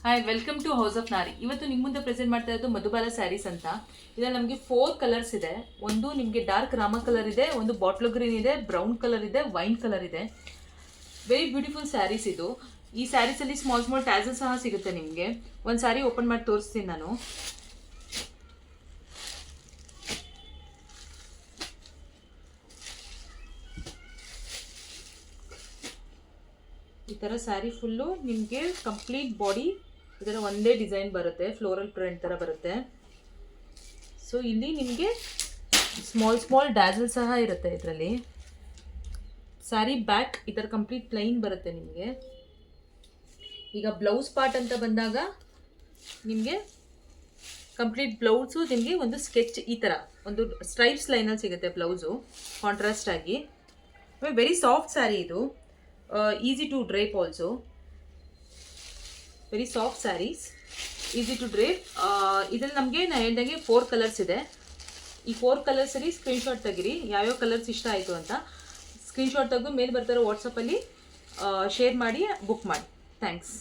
Hi, welcome to house of Nari. ಇವತ್ತು ನಿಮ್ಮ ಮುಂದೆ ಪ್ರೆಸೆಂಟ್ ಮಾಡ್ತಾ ಇರೋದು ಮಧುಬಾಲ ಸ್ಯಾರೀಸ್ ಅಂತ. ಇದರಲ್ಲಿ ನಮಗೆ 4 ಕಲರ್ಸ್ ಇದೆ. ಒಂದು ನಿಮಗೆ ಡಾರ್ಕ್ ರಾಮ ಕಲರ್ ಇದೆ, ಒಂದು ಬಾಟ್ಲ್ ಗ್ರೀನ್ ಇದೆ, ಬ್ರೌನ್ ಕಲರ್ ಇದೆ, ವೈನ್ ಕಲರ್ ಇದೆ. ವೆರಿ ಬ್ಯೂಟಿಫುಲ್ ಸ್ಯಾರೀಸ್ ಇದು. ಈ ಸ್ಯಾರೀಸಲ್ಲಿ ಸ್ಮಾಲ್ ಸ್ಮಾಲ್ ಟ್ಯಾಸಲ್ ಸಹ ಸಿಗುತ್ತೆ ನಿಮಗೆ. ಒಂದು ಸ್ಯಾರಿ ಓಪನ್ ಮಾಡಿ ತೋರಿಸ್ತೀನಿ ನಾನು. ಈ ಥರ ಸ್ಯಾರಿ ಫುಲ್ಲು ನಿಮಗೆ ಕಂಪ್ಲೀಟ್ ಬಾಡಿ ಇದರ ಒಂದೇ ಡಿಸೈನ್ ಬರುತ್ತೆ, ಫ್ಲೋರಲ್ ಪ್ರಿಂಟ್ ಥರ ಬರುತ್ತೆ. ಸೊ ಇಲ್ಲಿ ನಿಮಗೆ ಸ್ಮಾಲ್ ಸ್ಮಾಲ್ ಡ್ಯಾಸಲ್ ಸಹ ಇರುತ್ತೆ ಇದರಲ್ಲಿ. ಸ್ಯಾರಿ ಬ್ಯಾಕ್ ಈ ಥರ ಕಂಪ್ಲೀಟ್ ಪ್ಲೈನ್ ಬರುತ್ತೆ ನಿಮಗೆ. ಈಗ ಬ್ಲೌಸ್ ಪಾರ್ಟ್ ಅಂತ ಬಂದಾಗ ನಿಮಗೆ ಕಂಪ್ಲೀಟ್ ಬ್ಲೌಸು ನಿಮಗೆ ಒಂದು ಸ್ಕೆಚ್ ಈ ಥರ ಒಂದು ಸ್ಟ್ರೈಪ್ಸ್ ಲೈನಲ್ಲಿ ಸಿಗುತ್ತೆ ಬ್ಲೌಸು ಕಾಂಟ್ರಾಸ್ಟ್ ಆಗಿ. ವೆರಿ ಸಾಫ್ಟ್ ಸ್ಯಾರಿ ಇದು. Easy to drape also. Very soft saris, easy to drape. ಇದರಲ್ಲಿ ನಮಗೆ ನಾನು ಹೇಳ್ದಂಗೆ 4 ಕಲರ್ಸ್ ಇದೆ. ಈ 4 ಕಲರ್ಸಲ್ಲಿ ಸ್ಕ್ರೀನ್ಶಾಟ್ ತೆಗಿರಿ, ಯಾವ್ಯಾವ ಕಲರ್ಸ್ ಇಷ್ಟ ಆಯಿತು ಅಂತ. ಸ್ಕ್ರೀನ್ಶಾಟ್ ತೆಗೆದು ಮೇಲೆ ಬರ್ತಾರೋ ವಾಟ್ಸಪ್ಪಲ್ಲಿ ಶೇರ್ ಮಾಡಿ, ಬುಕ್ ಮಾಡಿ. ಥ್ಯಾಂಕ್ಸ್.